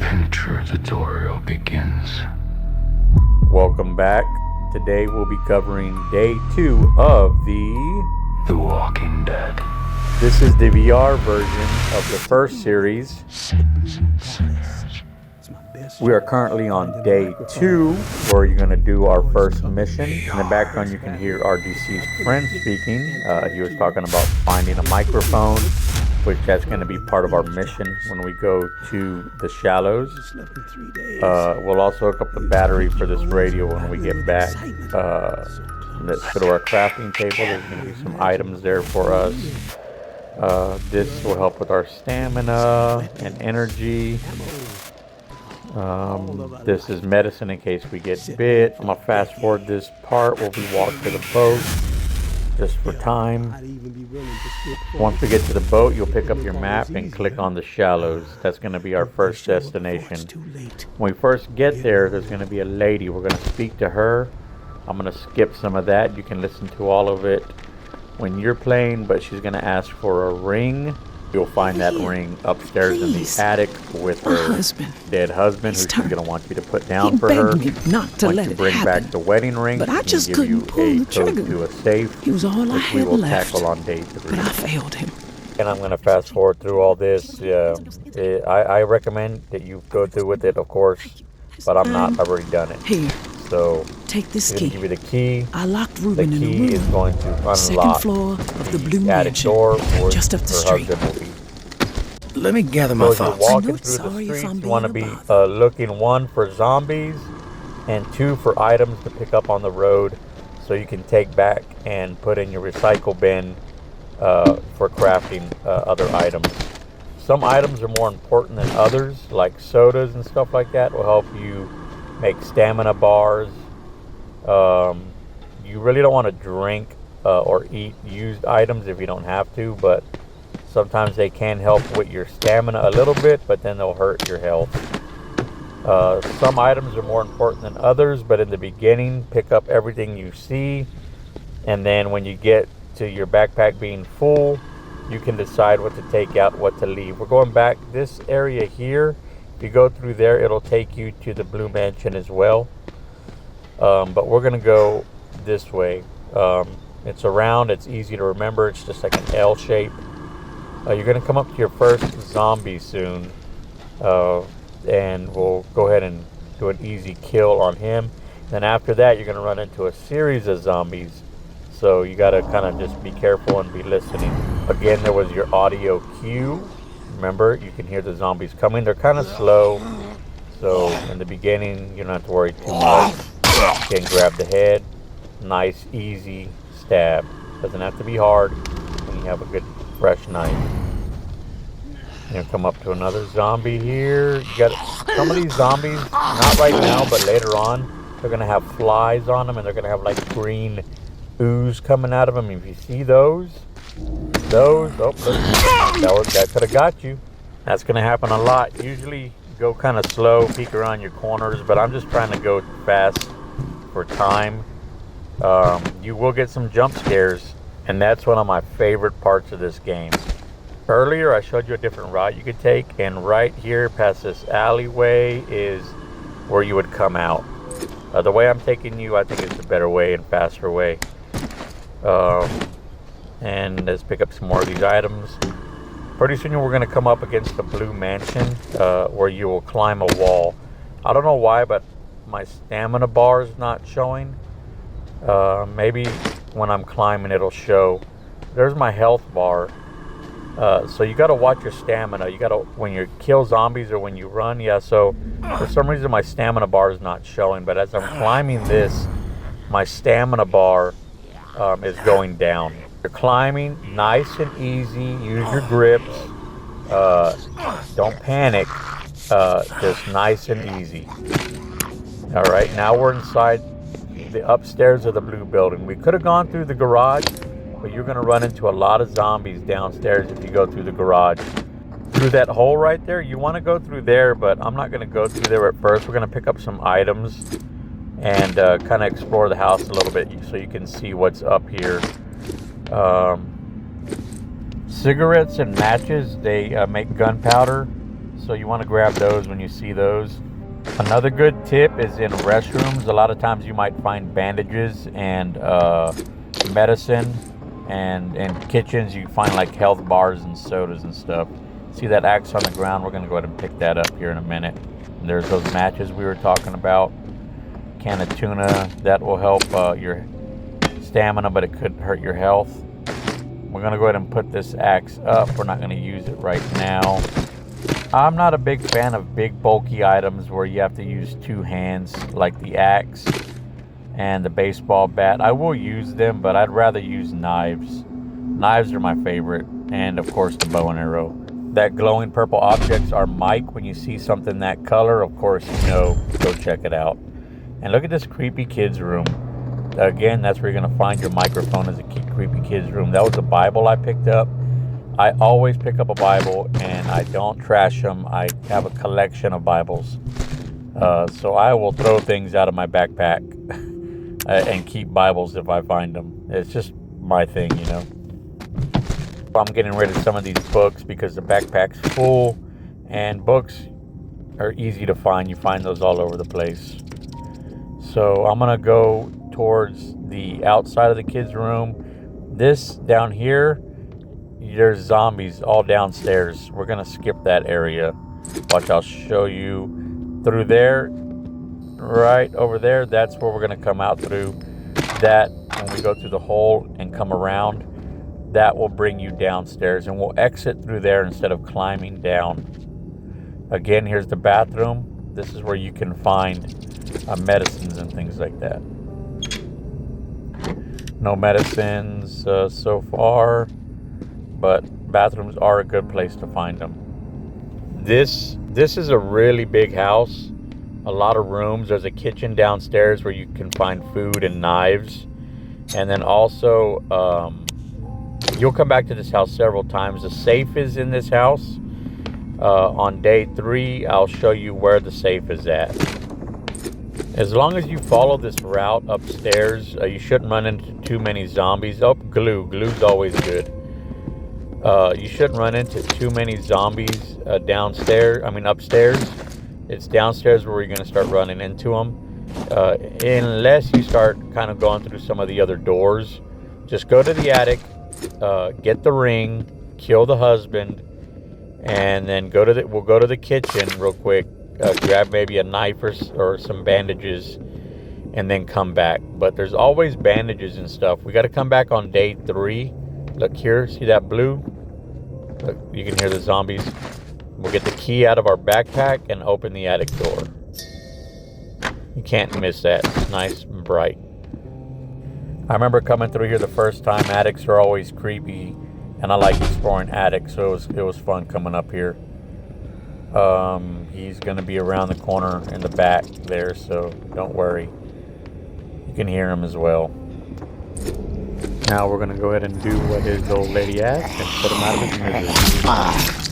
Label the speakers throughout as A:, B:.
A: adventure tutorial begins.
B: Welcome back. Today we'll be covering day 2 of
A: The Walking Dead.
B: This is the VR version of the first series. We are currently on day 2, where you're going to do our first mission. In the background you can hear our deceased friend speaking. He was talking about finding a microphone, which that's going to be part of our mission when we go to the shallows. We'll also hook up the battery for this radio when we get back. Let's go to our crafting table. There's going to be some items there for us. This will help with our stamina and energy. This is medicine in case we get bit. I'm going to fast forward this part where we walk to the boat just for time. Once we get to the boat, you'll pick up your map and click on the shallows. That's going to be our first destination. When we first get there, there's going to be a lady. We're going to speak to her. I'm going to skip some of that. You can listen to all of it when you're playing, but she's going to ask for a ring. You'll find that ring upstairs in the attic with her dead husband, who she's going to want you to put down for her. Once you bring back the wedding ring,
C: but I just couldn't pull the trigger.
B: To a safe,
C: he was all I had
B: we will
C: left.
B: tackle on day 3.
C: But I failed him.
B: And I'm going to fast forward through all this. I recommend that you go through with it, of course, but I'm not. I've already done it.
C: Here.
B: So
C: take this
B: I'm
C: key.
B: Give you the key.
C: I locked Ruben in the
B: key
C: room.
B: is going to unlock
C: second floor of the Blue Mansion,
B: door
C: just up the street.
D: Let me gather my thoughts.
B: You're walking through the streets. You want to be looking 1 for zombies and 2 for items to pick up on the road, so you can take back and put in your recycle bin for crafting other items. Some items are more important than others, like sodas and stuff like that will help you make stamina bars. You really don't want to drink or eat used items if you don't have to, but sometimes they can help with your stamina a little bit, but then they'll hurt your health. Some items are more important than others, but in the beginning, pick up everything you see, and then when you get to your backpack being full, you can decide what to take out, what to leave. We're going back this area here. If you go through there, it'll take you to the Blue Mansion as well. But we're going to go this way. It's around. It's easy to remember. It's just like an L shape. You're going to come up to your first zombie soon. And we'll go ahead and do an easy kill on him. Then after that, you're going to run into a series of zombies. So you got to kind of just be careful and be listening. Again, there was your audio cue. Remember, you can hear the zombies coming. They're kind of slow. So in the beginning, you don't have to worry too much. You can grab the head. Nice, easy stab. Doesn't have to be hard when you have a good, fresh knife. You're gonna come up to another zombie here. You got some of these zombies, not right now, but later on, they're gonna have flies on them, and they're gonna have like green ooze coming out of them. If you see those, that could have got you. That's gonna happen a lot. Usually go kind of slow, peek around your corners, but I'm just trying to go fast for time. You will get some jump scares, and that's one of my favorite parts of this game. Earlier I showed you a different route you could take, and right here past this alleyway is where you would come out. The way I'm taking you, I think, is the better way and faster way. And let's pick up some more of these items. Pretty soon we're going to come up against the Blue Mansion, where you will climb a wall. I don't know why, but my stamina bar is not showing. Maybe when I'm climbing it'll show. There's my health bar. So you got to watch your stamina. You got to, when you kill zombies or when you run. Yeah, so for some reason my stamina bar is not showing, but as I'm climbing this, my stamina bar is going down. You're climbing nice and easy. Use your grips. Don't panic. Just nice and easy. All right, now we're inside the upstairs of the blue building. We could have gone through the garage, but you're going to run into a lot of zombies downstairs if you go through the garage. Through that hole right there, you want to go through there, but I'm not going to go through there at first. We're going to pick up some items and kind of explore the house a little bit so you can see what's up here. Cigarettes and matches, they make gunpowder. so you want to grab those when you see those. Another good tip is in restrooms. A lot of times you might find bandages and medicine, and in kitchens you find like health bars and sodas and stuff. See that axe on the ground? We're going to go ahead and pick that up here in a minute. And there's those matches we were talking about. Can of tuna, that will help your stamina, but it could hurt your health. We're going to go ahead and put this axe up. We're not going to use it right now. I'm not a big fan of big bulky items where you have to use two hands, like the axe and the baseball bat. I will use them, but I'd rather use knives. Knives are my favorite, and of course the bow and arrow. That glowing purple objects are mic. When you see something that color, of course, you know, go check it out. And look at this creepy kids room. Again, that's where you're going to find your microphone, is a creepy kids room. That was a Bible I picked up. I always pick up a Bible, and I don't trash them. I have a collection of Bibles. So I will throw things out of my backpack and keep Bibles if I find them. It's just my thing, you know. I'm getting rid of some of these books because the backpack's full, and books are easy to find. You find those all over the place. So I'm going to go towards the outside of the kids' room. This down here, there's zombies all downstairs. We're going to skip that area. Watch, I'll show you through there. Right over there, that's where we're going to come out through. That, when we go through the hole and come around, that will bring you downstairs, and we'll exit through there instead of climbing down. Again, here's the bathroom. This is where you can find medicines and things like that. No medicines so far, but bathrooms are a good place to find them. This is a really big house. A lot of rooms. There's a kitchen downstairs where you can find food and knives. And then also, you'll come back to this house several times. The safe is in this house. On day 3, I'll show you where the safe is at. As long as you follow this route upstairs, you shouldn't run into too many zombies. Oh, glue. Glue's always good. You shouldn't run into too many zombies upstairs. It's downstairs where you're going to start running into them. Unless you start kind of going through some of the other doors. Just go to the attic, get the ring, kill the husband, and then we'll go to the kitchen real quick, grab maybe a knife or some bandages, and then come back. But there's always bandages and stuff. We got to come back on day 3. Look here, see that blue? Look, you can hear the zombies. We'll get the key out of our backpack and open the attic door. You can't miss that. It's nice and bright. I remember coming through here the first time. Attics are always creepy, and I like exploring attics, so it was fun coming up here. He's going to be around the corner in the back there, so don't worry. You can hear him as well. Now we're going to go ahead and do what his old lady asked and put him out of his misery.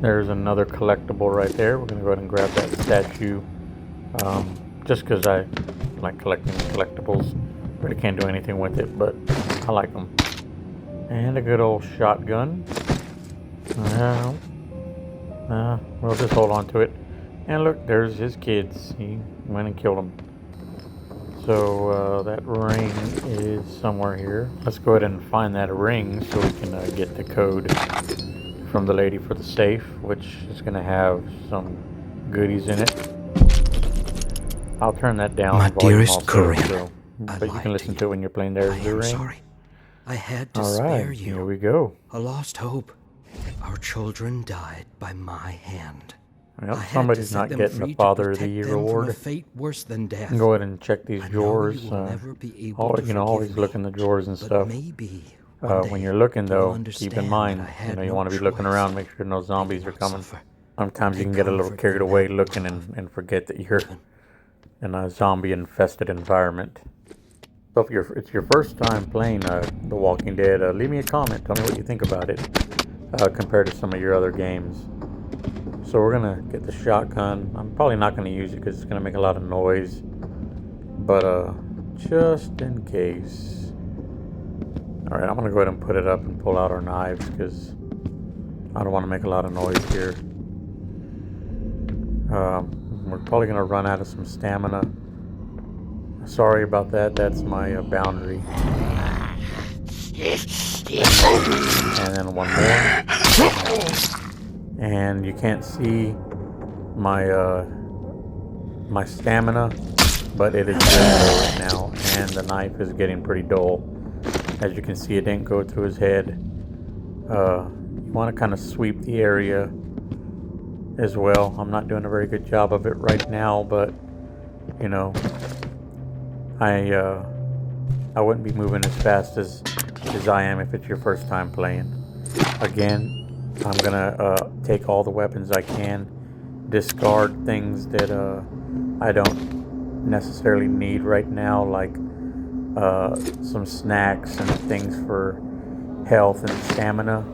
B: There's another collectible right there. We're going to go ahead and grab that statue. Just because I like collecting collectibles. Really can't do anything with it, but I like them. And a good old shotgun. We'll just hold on to it. And look, there's his kids. He went and killed them. So that ring is somewhere here. Let's go ahead and find that ring so we can get the code from the lady for the safe, which is going to have some goodies in it. I'll turn that down.
D: My dearest Corinne,
B: so, but you can listen to it when you're playing. There's the ring.
D: Sorry. I had to
B: All
D: spare
B: right,
D: you.
B: here we go.
D: A lost hope. Our children died by my hand.
B: Well,
D: I had
B: somebody's
D: to set
B: not
D: them
B: getting
D: free
B: the
D: to
B: Father of the
D: protect
B: Year
D: them from
B: award.
D: a fate worse than death.
B: And go ahead and check these
D: I know
B: drawers.
D: you will never be able
B: Always,
D: to
B: always
D: forgive
B: look in
D: me,
B: the drawers and
D: but
B: stuff.
D: maybe
B: When you're looking,
D: you'll
B: though, keep
D: understand
B: in mind,
D: that I had
B: you
D: no
B: want to be looking
D: choice.
B: around, make sure no zombies are
D: Maybe
B: coming.
D: I'll suffer.
B: Sometimes you
D: Take
B: can get a little
D: comfort
B: carried
D: in
B: away
D: that,
B: looking and forget that you're in a zombie-infested environment. So if it's your first time playing The Walking Dead, leave me a comment. Tell me what you think about it compared to some of your other games. So we're going to get the shotgun. I'm probably not going to use it because it's going to make a lot of noise. But just in case. Alright, I'm going to go ahead and put it up and pull out our knives because I don't want to make a lot of noise here. We're probably going to run out of some stamina. Sorry about that. That's my boundary. And then one more. And you can't see my my stamina, but it is very low right now, and the knife is getting pretty dull. As you can see, it didn't go through his head. You want to kind of sweep the area as well. I'm not doing a very good job of it right now, but you know, I wouldn't be moving as fast as I am if it's your first time playing. Again, I'm gonna take all the weapons I can, discard things that I don't necessarily need right now, like some snacks and things for health and stamina.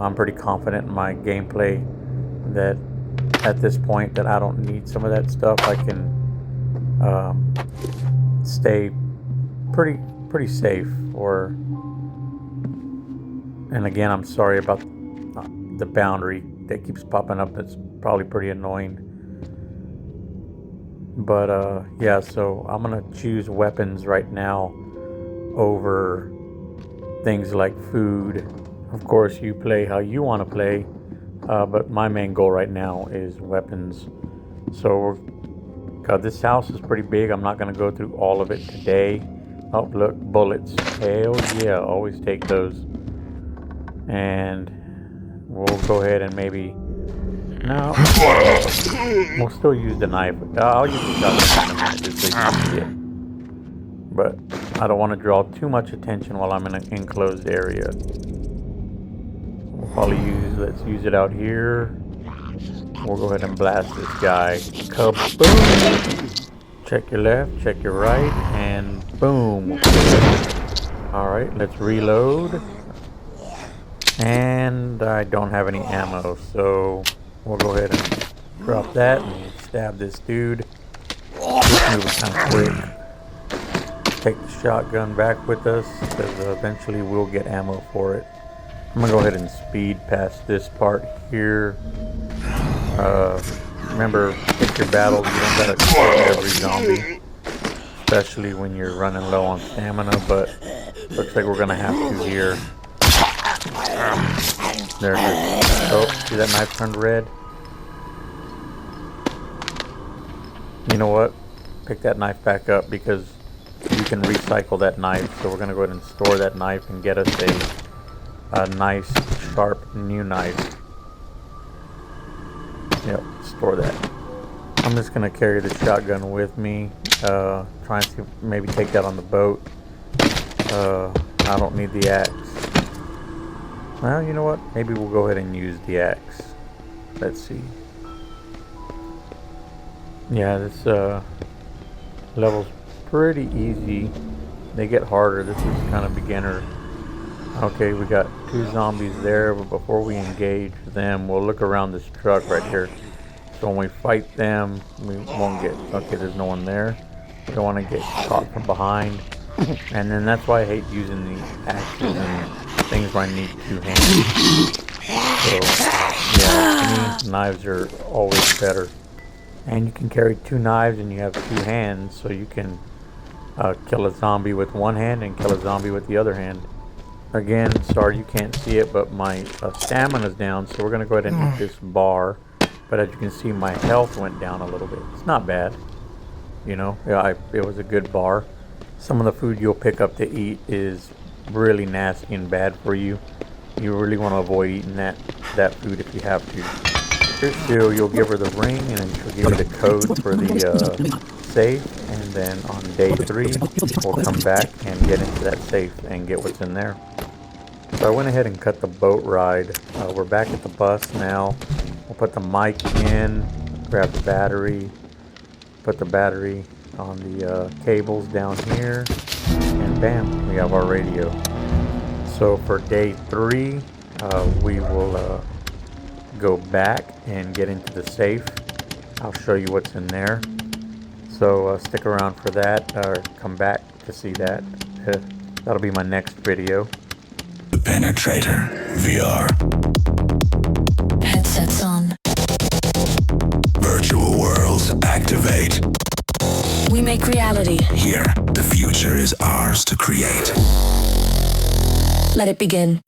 B: I'm pretty confident in my gameplay that at this point that I don't need some of that stuff. I can stay pretty safe. And again, I'm sorry about the boundary that keeps popping up. That's probably pretty annoying. But yeah, so I'm gonna choose weapons right now over things like food. Of course, you play how you want to play, but my main goal right now is weapons. So God, this house is pretty big. I'm not gonna go through all of it today. Oh, look, bullets. Hell yeah, always take those. And we'll go ahead and maybe... No. We'll still use the knife. I'll use the shotgun in a minute just so you can see it. But I don't want to draw too much attention while I'm in an enclosed area. We'll probably let's use it out here. We'll go ahead and blast this guy. Kaboom! Check your left, check your right, and boom. Alright, let's reload. And I don't have any ammo, so we'll go ahead and drop that and stab this dude. Just move it kind of quick. Take the shotgun back with us, because eventually we'll get ammo for it. I'm gonna go ahead and speed past this part here. Remember, pick your battles. You don't gotta kill every zombie, especially when you're running low on stamina, but looks like we're gonna have to here. There it is. Oh, see that knife turned red? You know what? Pick that knife back up because you can recycle that knife. So we're going to go ahead and store that knife and get us a nice, sharp, new knife. Yep, store that. I'm just going to carry the shotgun with me. Trying to maybe take that on the boat. I don't need the axe. Well, you know what? Maybe we'll go ahead and use the axe. Let's see. Yeah, this level's pretty easy. They get harder. This is kind of beginner. Okay, we got 2 zombies there, but before we engage them, we'll look around this truck right here. So when we fight them, we won't get... Okay, there's no one there. We don't want to get caught from behind. And then that's why I hate using the axes and things where I need 2 hands. So, yeah, to me, knives are always better. And you can carry 2 knives and you have 2 hands, so you can kill a zombie with 1 hand and kill a zombie with the other hand. Again, sorry you can't see it, but my stamina's down, so we're going to go ahead and eat this bar. But as you can see, my health went down a little bit. It's not bad. You know, yeah, it was a good bar. Some of the food you'll pick up to eat is really nasty and bad for you. You really want to avoid eating that food if you have to. Here's still, you'll give her the ring and then she'll give you the code for the safe, and then on day 3 we'll come back and get into that safe and get what's in there. So I went ahead and cut the boat ride. We're back at the bus now. We'll put the mic in, grab the battery, put the battery on the cables down here, and bam, we have our radio. So for day 3, we will go back and get into the safe. I'll show you what's in there. So stick around for that, or come back to see that. That'll be my next video.
E: The Penetrator VR.
C: Headsets on.
E: manipulate.
F: We make reality.
E: Here, the future is ours to create.
F: Let it begin.